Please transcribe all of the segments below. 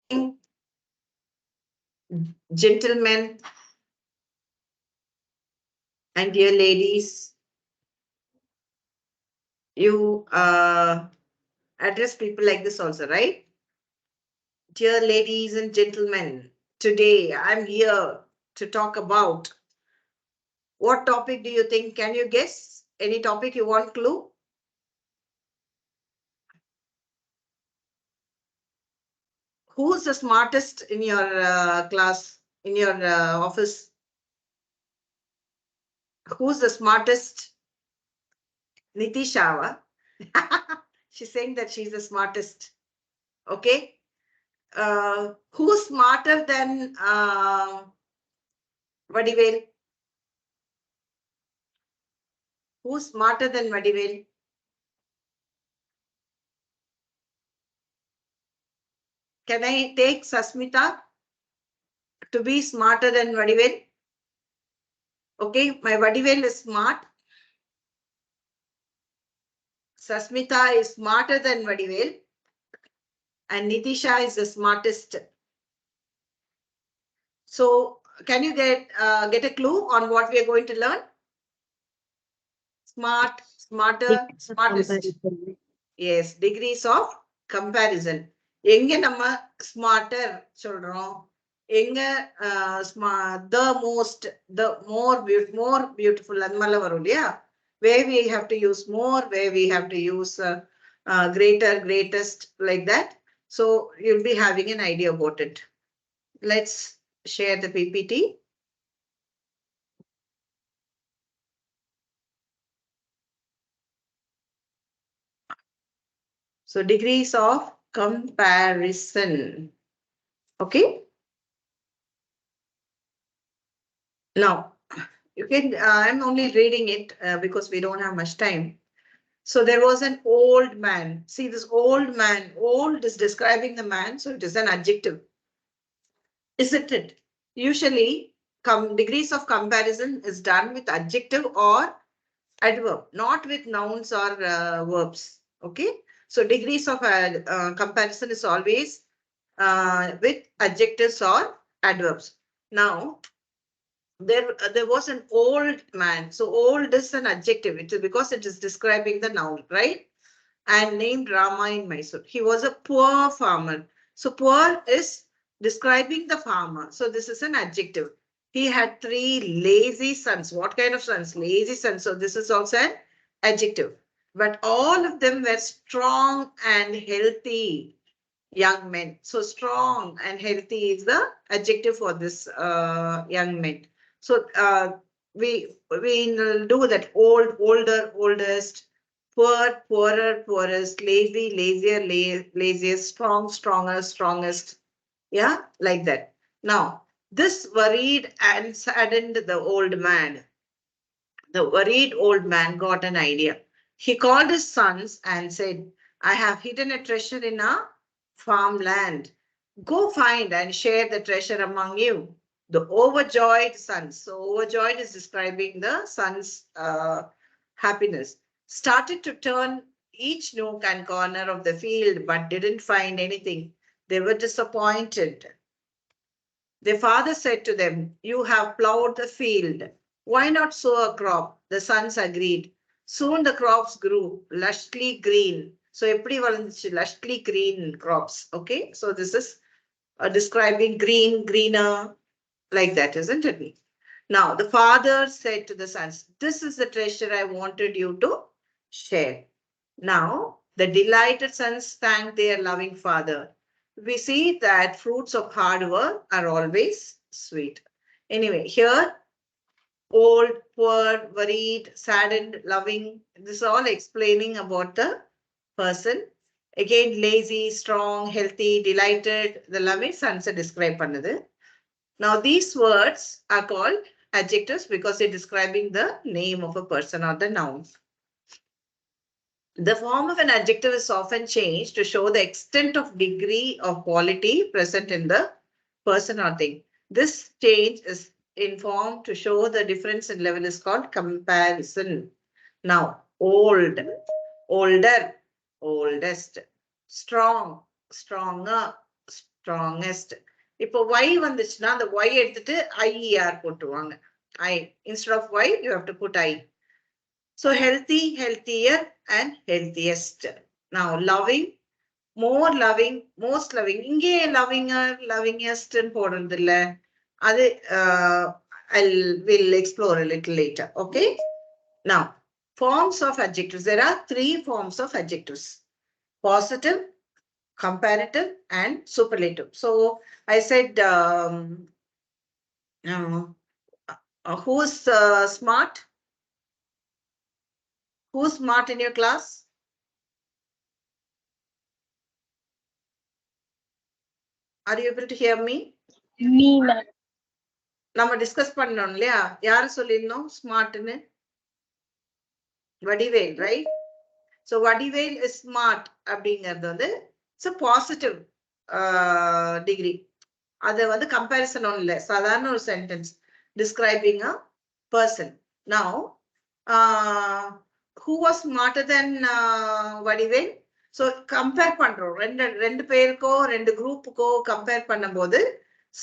evening, gentlemen and dear ladies. You address people like this also, right? Dear ladies and gentlemen, today I'm here to talk about what topic do you think? Can you guess? Any topic you want clue? Who's the smartest in your class, in your office? Who's the smartest? Nitishawa. She's saying that she's the smartest. Okay. Who's smarter than Vadivel? Who's smarter than Vadivel? Can I take Sasmita to be smarter than Vadivel? Okay, my Vadivel is smart. Sasmita is smarter than Vadivel. And Nitisha is the smartest. So, can you get a clue on what we are going to learn? Smart, smarter, smartest. Yes, degrees of comparison. எங்க நம்ம smarter சொல்றோம், எங்க the most, the more beautiful அந்த மாதிரிலாம் வரும் இல்லையா? Where we have to use more, where we have to use greater, greatest, like that. So you'll be having an idea about it. Let's share the PPT. So degrees of comparison. Okay. Now, you can, I'm only reading it because we don't have much time. So there was an old man. See this old man, old is describing the man. So it is an adjective. Isn't it? Usually degrees of comparison is done with adjective or adverb, not with nouns or verbs. Okay. So degrees of comparison is always with adjectives or adverbs. Now, there was an old man. So old is an adjective. It is because it is describing the noun, right? And named Rama in Mysore. He was a poor farmer. So poor is describing the farmer. So this is an adjective. He had 3 lazy sons. What kind of sons? Lazy sons. So this is also an adjective. But all of them were strong and healthy young men. So strong and healthy is the adjective for this young men. So we do that old, older, oldest, poor, poorer, poorest, lazy, lazier, laziest, strong, stronger, strongest. Yeah, like that. Now, this worried and saddened the old man. The worried old man got an idea. He called his sons and said, I have hidden a treasure in our farmland. Go find and share the treasure among you. The overjoyed sons. So overjoyed is describing the sons' happiness. Started to turn each nook and corner of the field, but didn't find anything. They were disappointed. Their father said to them, You have plowed the field. Why not sow a crop? The sons agreed. Soon the crops grew lushly green. So, எப்படி வளர்ந்துச்சு? Lushly green crops. Okay. So, this is describing green, greener, like that, isn't it? Now, the father said to the sons, This is the treasure I wanted you to share. Now, the delighted sons thanked their loving father. We see that fruits of hard work are always sweet. Anyway, here, old, poor, worried, saddened, loving, this is all explaining about the person. Again, lazy, strong, healthy, delighted, the loving sons are described பண்ணது. Now, these words are called adjectives because they're describing the name of a person or the noun. The form of an adjective is often changed to show the extent of degree of quality present in the person or thing. This change is in form to show the difference in level is called comparison. Now, old, older, oldest, strong, stronger, strongest. இப்போ y வந்துச்சுன்னா அந்த y எடுத்துட்டு IER போட்டுருவாங்க. I instead of y you have to put I. So healthy, healthier and healthiest. Now loving, more loving, most loving. இங்கே lovinger, lovingest போடுறது இல்ல. அது we'll explore a little later. Okay. Now forms of adjectives. There are 3 forms of adjectives: positive, comparative, and superlative. So I said, who's smart? Who's smart in your class? Are you able to hear me? Me, ma'am. நம்ம discuss பண்ணோம் இல்லையா? யாரு சொல்லிருந்தோம் ஸ்மார்ட்னு? Vadivel, right? So Vadivel is smart அப்படிங்கிறது வந்து it's a positive degree. அது வந்து comparison ஒன்றும் இல்லை, சாதாரண ஒரு sentence describing a person. Now who was smarter than Vadivel? So compare பண்றோம், ரெண்டு பேருக்கோ ரெண்டு குரூப்புக்கோ கம்பேர் பண்ணும்போது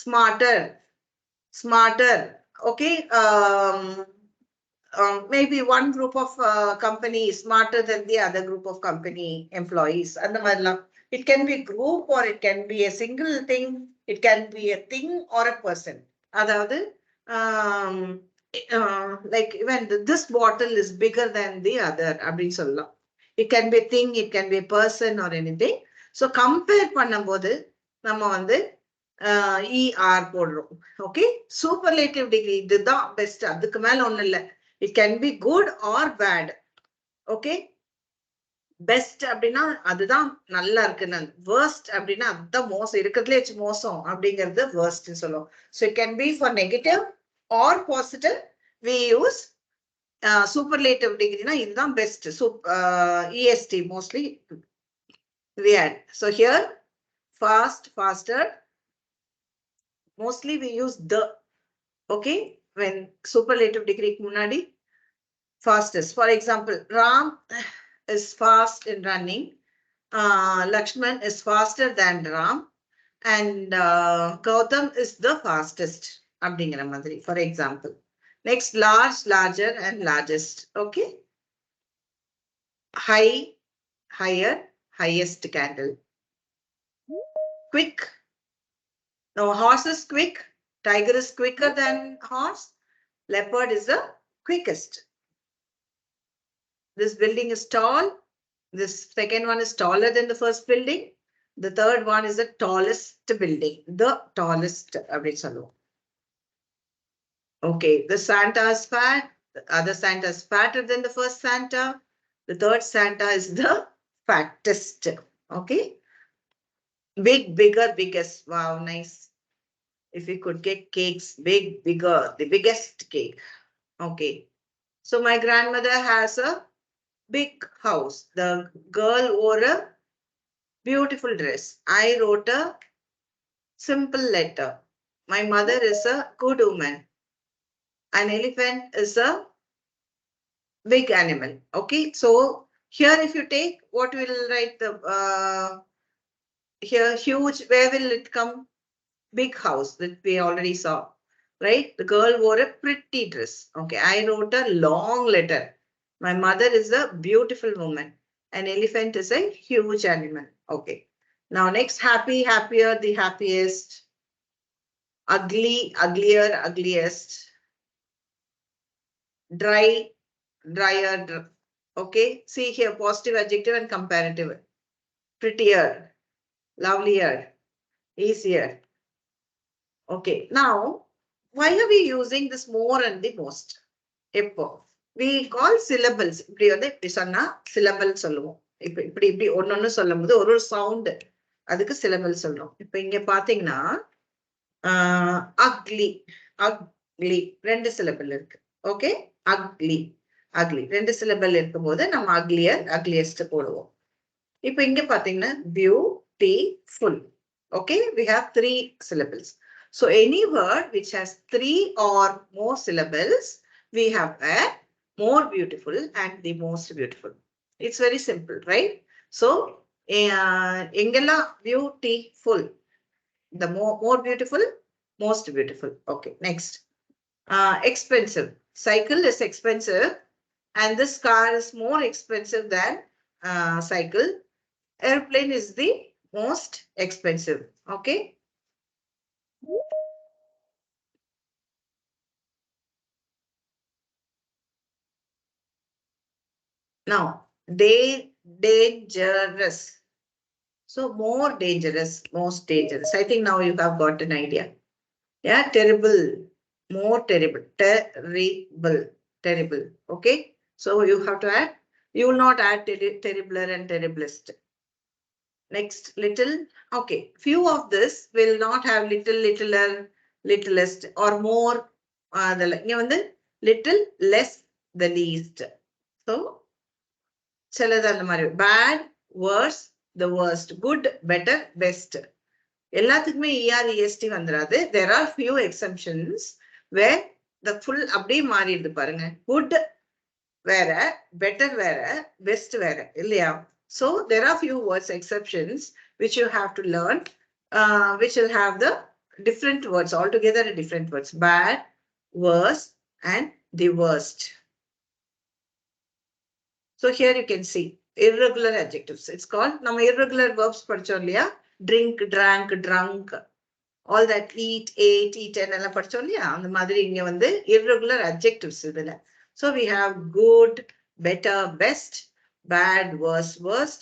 smarter, okay. Maybe one group of company is smarter than the other group of company employees. And it can be a group or it can be a single thing. It can be a thing or a person. Adavadu, like even this bottle is bigger than the other. Abdin solla. It can be a thing, it can be a person or anything. So compare பண்ணும்போது நம்ம வந்து ER போடுறோம். Okay. Superlative degree, இதுதான் best, அதுக்கு மேல ஒண்ணும் இல்லை. It can be good or bad. Okay. Best அப்படின்னா அதுதான் நல்லா இருக்குன்னு, worst அப்படின்னா அதுதான் மோசம், இருக்கிறதுலே மோசம் அப்படிங்கிறது worst சொல்லுவோம். So it can be for negative or positive. We use superlative degree na இதுதான் best. So EST mostly we add. So here fast, faster, mostly we use the. Okay. When superlative degree munadi fastest. For example, Ram is fast in running. Lakshman is faster than Ram. And Gautam is the fastest. அப்படிங்கிற மாதிரி, for example. Next, large, larger, and largest. Okay. High, higher, highest candle. Quick. Now, horse is quick. Tiger is quicker than horse. Leopard is the quickest. This building is tall. This second one is taller than the first building. The third one is the tallest building. The tallest. Okay. The Santa is fat. The other Santa is fatter than the first Santa. The third Santa is the fattest. Okay. Big, bigger, biggest. Wow, nice. If we could get cakes, big, bigger, the biggest cake. Okay. So my grandmother has a big house. The girl wore a beautiful dress. I wrote a simple letter. My mother is a good woman. An elephant is a big animal. Okay. So here if you take, what will write the here huge, where will it come? Big house that we already saw, right? The girl wore a pretty dress. Okay. I wrote a long letter. My mother is a beautiful woman. An elephant is a huge animal. Okay. Now next, happy, happier, the happiest. Ugly, uglier, ugliest. Dry, drier. Okay. See here, positive adjective and comparative. Prettier, lovelier, easier. Okay. Now, why are we using this more and the most? We call syllables. இப்படி வந்து இப்படி சொன்னா syllable சொல்லுவோம். இப்படி ஒன்னொன்னு சொல்லும் போது ஒரு சவுண்ட், அதுக்கு syllable சொல்றோம். இப்ப இங்க பாத்தீங்கன்னா ugly, ugly ரெண்டு syllable இருக்கு. ஓகே. ugly, ugly ரெண்டு syllable இருக்கும்போது நம்ம uglier, ugliest போடுவோம். இப்ப இங்க பாத்தீங்கன்னா beautiful. Okay. We have 3 syllables. So any word which has 3 or more syllables, we have a more beautiful and the most beautiful. It's very simple, right? So engella beautiful. The more beautiful, most beautiful. Okay, next. Expensive. Cycle is expensive, and this car is more expensive than cycle. Airplane is the most expensive. Okay. Now, dangerous. So more dangerous, most dangerous. I think now you have got an idea. Yeah, terrible, more terrible, terrible. Okay. So you have to add. You will not add terribler and terriblest. Next, little. Okay. Few of this will not have little, littler, littlest, or more. The little, less, the least. So சிலது அந்த மாதிரி bad, worse, the worst, good, better, best. எல்லாத்துக்குமே ER, EST வந்துடாது. There are few exceptions where the full அப்படியே மாறிடுது பாருங்க. Good வேற, better வேற, best வேற இல்லையா? So there are few words exceptions which you have to learn, which will have the different words altogether, different words. Bad, worse, and the worst. So here you can see irregular adjectives. It's called நம்ம irregular verbs படிச்சோம் இல்லையா? Drink, drank, drunk, all that, eat, ate, eaten எல்லாம் படிச்சோம் இல்லையா? அந்த மாதிரி இங்க வந்து irregular adjectives இதுல. So we have good, better, best, bad, worse, worst,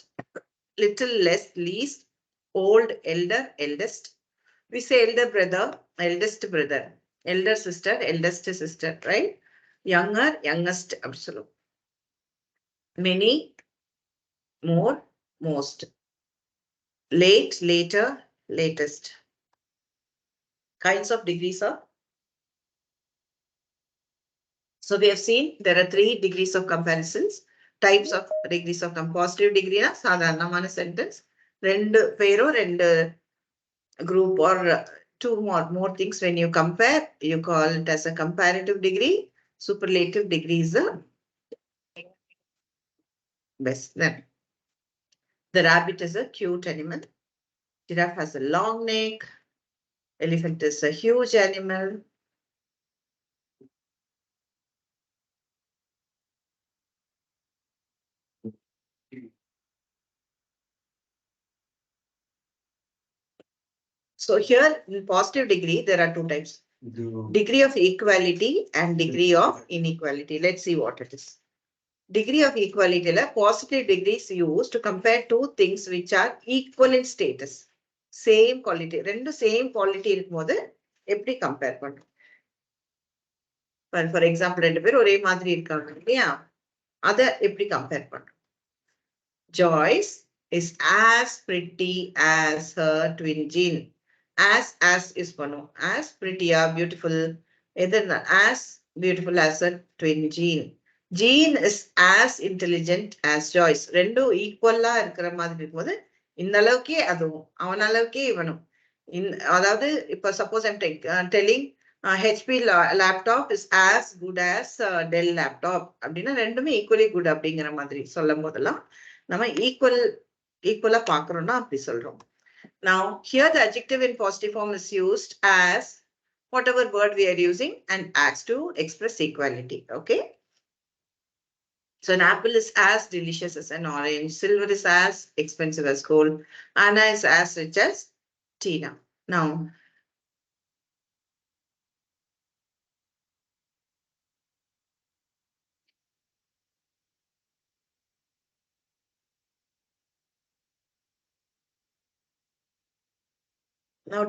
little, less, least, old, elder, eldest. We say elder brother, eldest brother, elder sister, eldest sister, right? Younger, youngest, absolute. Many, more, most. Late, later, latest. Kinds of degrees of. So we have seen there are 3 degrees of comparisons. Types of degrees of positive degree na sadharanamana sentence. Rendu pero rendu group or 2 more things when you compare, you call it as a comparative degree. Superlative degree is the best. Then the rabbit is a cute animal. Giraffe has a long neck. Elephant is a huge animal. So here in positive degree, there are 2 types. Degree of equality and degree of inequality. Let's see what it is. Degree of equality, positive degree is used to compare 2 things which are equal in status. Same quality. Rendu same quality இருக்கும்போது எப்படி compare பண்ணும்? For example, 2 பேர் ஒரே மாதிரி இருக்காங்க இல்லையா? அதை எப்படி compare பண்ணும்? Joyce is as pretty as her twin Jean. As is பண்ணும். As pretty or beautiful. As beautiful as a twin Jean. Jean is as intelligent as Joyce. ரெண்டும் ஈக்குவலா இருக்கிற மாதிரி இருக்கும்போது இந்த அளவுக்கே அதுவும் அவன் அளவுக்கே இவனும். அதாவது இப்ப suppose I'm telling HP laptop is as good as Dell laptop அப்படின்னா ரெண்டுமே equally good அப்படிங்கிற மாதிரி சொல்லும் போதெல்லாம் நம்ம ஈக்குவலா பாக்குறோம்னா அப்படி சொல்றோம். Now here the adjective in positive form is used as whatever word we are using and adds to express equality. Okay. So an apple is as delicious as an orange. Silver is as expensive as gold. Anna is as rich as Tina. Now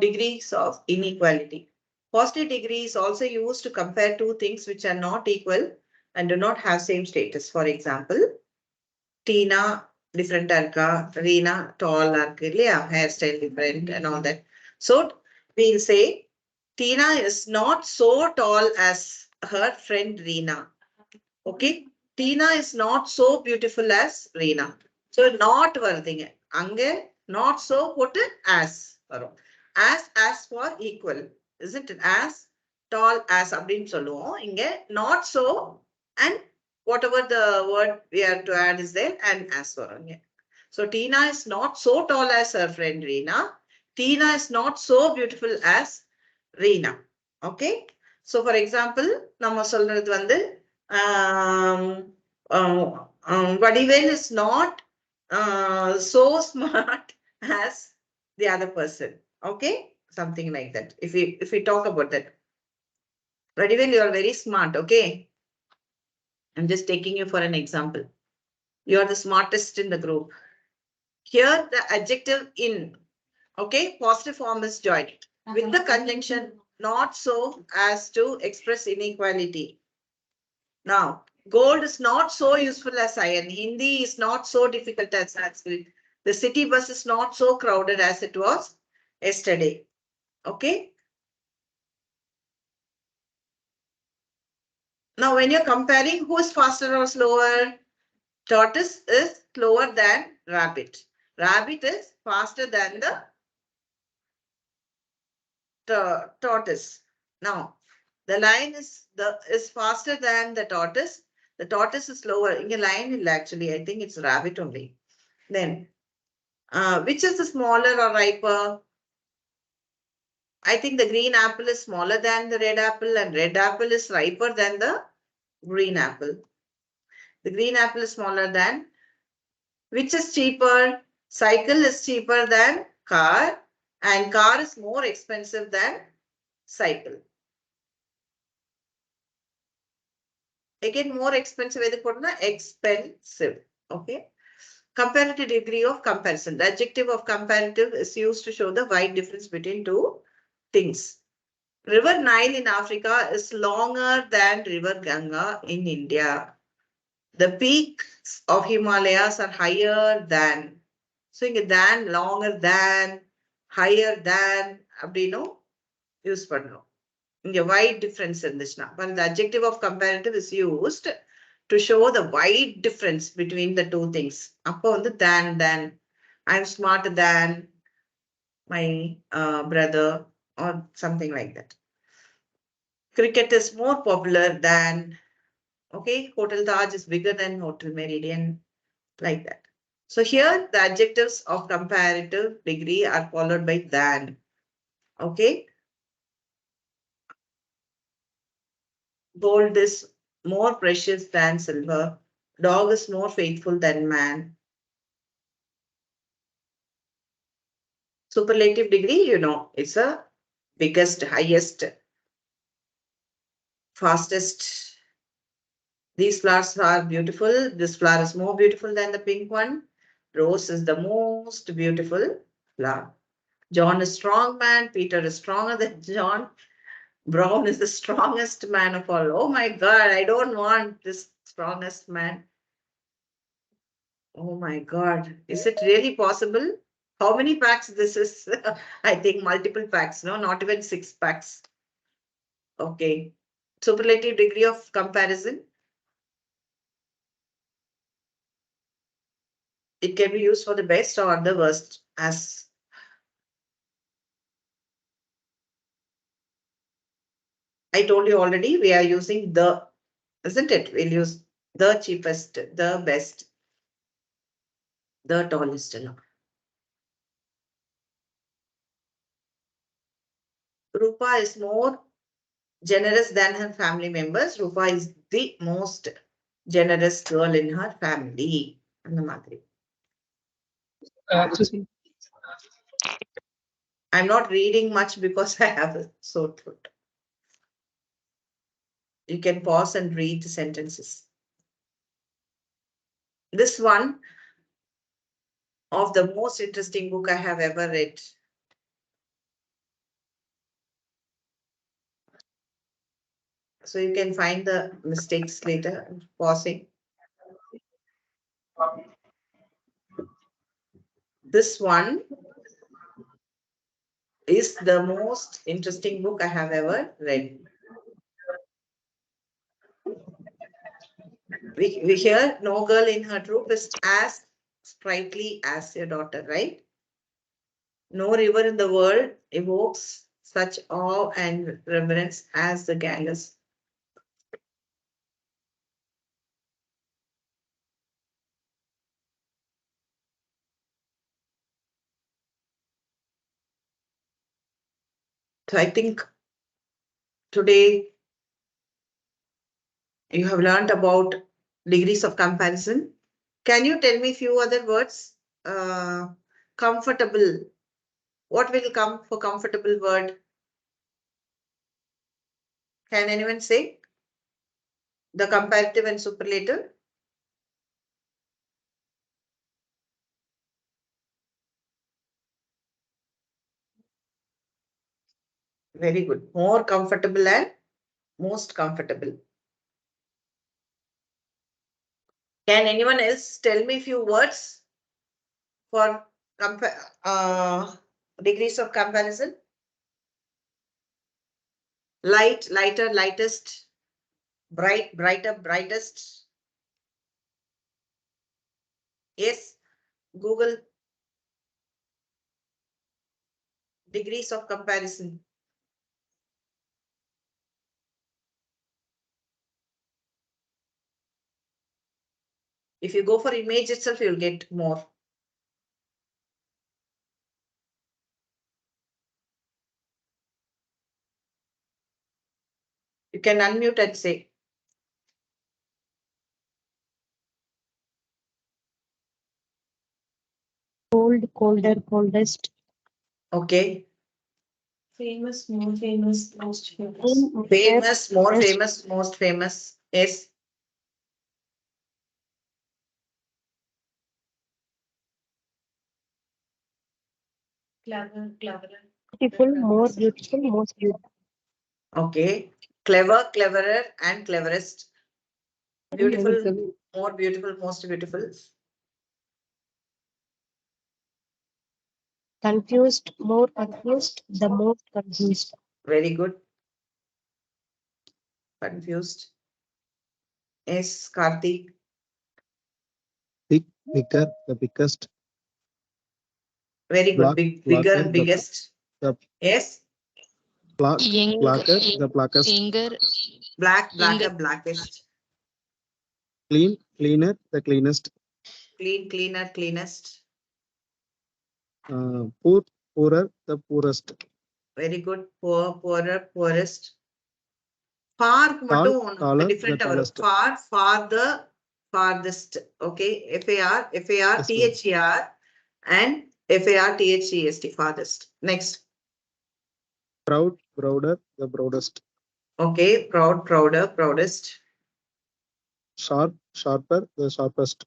degrees of inequality. Positive degree is also used to compare 2 things which are not equal and do not have same status. For example, Tina different irka, Reena tall irka, hairstyle different and all that. So we'll say Tina is not so tall as her friend Reena. Okay. Tina is not so beautiful as Reena. So not வருதுங்க. அங்க not so போட்டு as வரும். As for equal. Isn't it? As tall as அப்படின்னு சொல்லுவோம். இங்க not so and whatever the word we have to add is there and as வரும். So Tina is not so tall as her friend Reena. Tina is not so beautiful as Reena. Okay. So for example, நம்ம சொல்றது வந்து Vadivel is not so smart as the other person. Okay, something like that. If we talk about that, Vadivel, you are very smart. Okay, I'm just taking you for an example. You are the smartest in the group. Here, the adjective in, okay, positive form is joined with the conjunction not so as to express inequality. Now, gold is not so useful as iron. Hindi is not so difficult as Sanskrit. The city bus is not so crowded as it was yesterday. Okay. Now, when you're comparing who is faster or slower, tortoise is slower than rabbit. Rabbit is faster than the tortoise. Now, the lion is faster than the tortoise. The tortoise is slower. In a lion, actually, I think it's rabbit only. Then, which is the smaller or riper? I think the green apple is smaller than the red apple, and red apple is riper than the green apple. The green apple is smaller than. Which is cheaper? Cycle is cheaper than car, and car is more expensive than cycle. Again, more expensive. Expensive. Okay. Comparative degree of comparison. The adjective of comparative is used to show the wide difference between two things. River Nile in Africa is longer than River Ganga in India. The peaks of Himalayas are higher than. So, than, longer than, higher than, அப்படின்னும் use பண்ணணும். இங்க wide difference இருந்துச்சுன்னா. But the adjective of comparative is used to show the wide difference between the two things. அப்போ வந்து than, I'm smarter than my brother or something like that. Cricket is more popular than, okay, Hotel Taj is bigger than Hotel Meridian, like that. So here the adjectives of comparative degree are followed by than. Okay. Gold is more precious than silver. Dog is more faithful than man. Superlative degree, it's a biggest, highest, fastest. These flowers are beautiful. This flower is more beautiful than the pink one. Rose is the most beautiful flower. John is strong man. Peter is stronger than John. Brown is the strongest man of all. Oh my God, I don't want this strongest man. Oh my God, is it really possible? How many packs this is? I think multiple packs, no, not even 6 packs. Okay. Superlative degree of comparison. It can be used for the best or the worst, as I told you already. We are using the, isn't it? We'll use the cheapest, the best, the tallest. Rupa is more generous than her family members. Rupa is the most generous girl in her family. அந்த மாதிரி. Excuse me. I'm not reading much because I have a sore throat. You can pause and read the sentences. This one of the most interesting book I have ever read. So you can find the mistakes later, pausing. This one is the most interesting book I have ever read. We hear no girl in her troop is as sprightly as your daughter, right? No river in the world evokes such awe and reverence as the Ganges. So I think today you have learned about degrees of comparison. Can you tell me a few other words? Comfortable. What will come for comfortable word? Can anyone say? The comparative and superlative? Very good. More comfortable and most comfortable. Can anyone else tell me a few words for degrees of comparison? Light, lighter, lightest, bright, brighter, brightest. Yes, Google degrees of comparison. If you go for image itself, you'll get more. You can unmute and say. Cold, colder, coldest. Okay. Famous, more famous, most famous. Famous, more famous, most famous. Yes. Clever, cleverer. Beautiful, more beautiful, most beautiful. Okay. Clever, cleverer, and cleverest. Beautiful, more beautiful, most beautiful. Confused, more confused, the most confused. Very good. Confused. Yes, Karthik. Big, bigger, the biggest. Very good. Black, Big, blacker, bigger, biggest. the Yes. black, Young, blacker, the blackest. younger, Black, blacker, younger. blackest. Clean, cleaner, the cleanest. Clean, cleaner, cleanest. Poor, poorer, the poorest. Very good. Poor, poorer, poorest. Far, Tall, taller, the different. tallest. Far, farther, farthest. Okay. FAR, Yes, ma'am. THER, and FARTHEST, farthest. Next. Proud, prouder, the proudest. Okay. Proud, prouder, proudest. Sharp, sharper, the sharpest.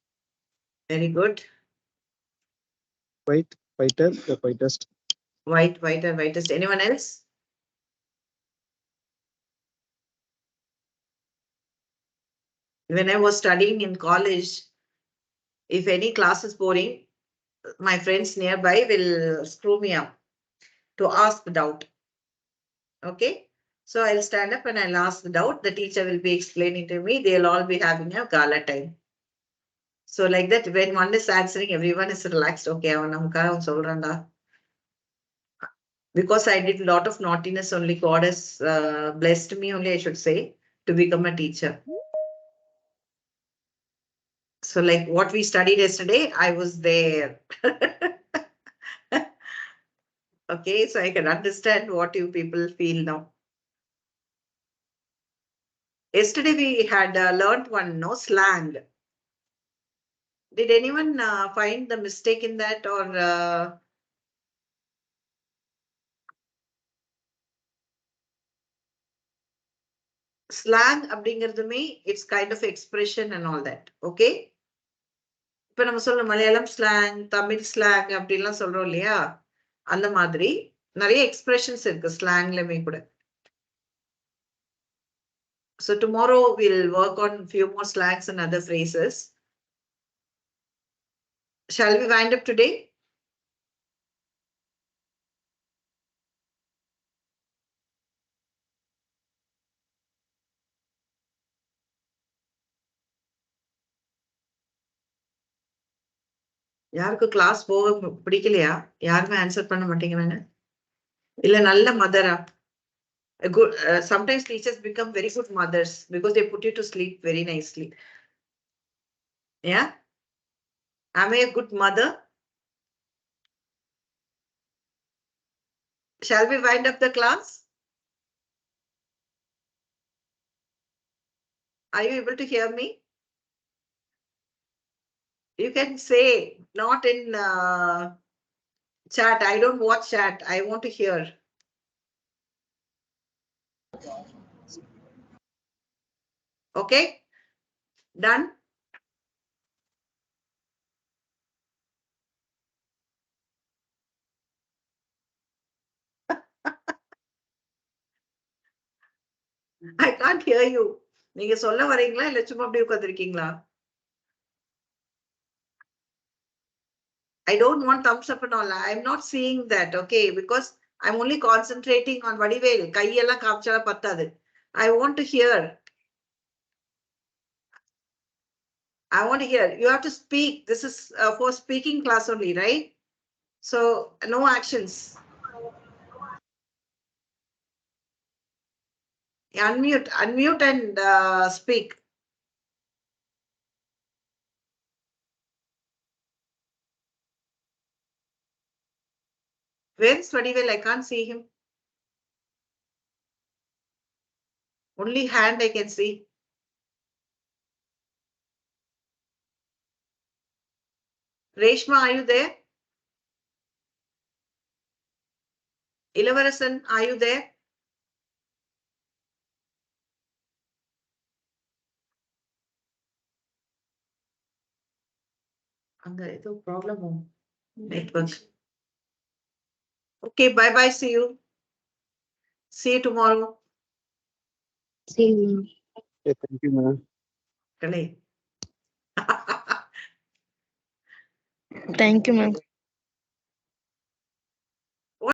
Very good. White, whiter, the whitest. White, whiter, whitest. Anyone else? When I was studying in college, if any class is boring, my friends nearby will screw me up to ask doubt. Okay. So I'll stand up and I'll ask the doubt. The teacher will be explaining to me. They'll all be having a gala time. So like that, when one is answering, everyone is relaxed. Okay, because I did a lot of naughtiness, only God has blessed me, only I should say, to become a teacher. So like what we studied yesterday, I was there. Okay, so I can understand what you people feel now. Yesterday we had learned one, no, slang. Did anyone find the mistake in that, or slang அப்படிங்கிறதுமே it's kind of expression and all that, okay? இப்ப நம்ம சொல்ல Malayalam slang, Tamil slang அப்படின்லாம் சொல்றோம் இல்லையா? அந்த மாதிரி நிறைய expressions இருக்கு ஸ்லாங்லயுமே கூட. So tomorrow we'll work on few more slangs and other phrases. Shall we wind up today? யாருக்கு கிளாஸ் போக பிடிக்கலையா? யாருமே ஆன்சர் பண்ண மாட்டேங்கிறாங்க. இல்ல நல்ல மதரா? Good. Sometimes teachers become very good mothers because they put you to sleep very nicely. Yeah. Am I a good mother? Shall we wind up the class? Are you able to hear me? You can say, not in chat. I don't watch chat. I want to hear. Okay? Done? I can't hear you. நீங்க சொல்ல வரீங்களா இல்ல சும்மா அப்படியே உட்கார்ந்திருக்கீங்களா? I don't want thumbs up and all. I'm not seeing that, okay? Because I'm only concentrating on vadivel. கையெல்லாம் காமிச்சா பத்தாது. I want to hear. I want to hear. You have to speak. This is for speaking class only, right? So no actions. Unmute and speak. Where is Vadivel? I can't see him. Only hand I can see. Reshma, are you there? Ilavarasan, are you there? அங்க ஏதோ problem network. Okay, bye bye. See you. See you tomorrow. See you. Okay, thank you, ma'am. Kale. Thank you, ma'am.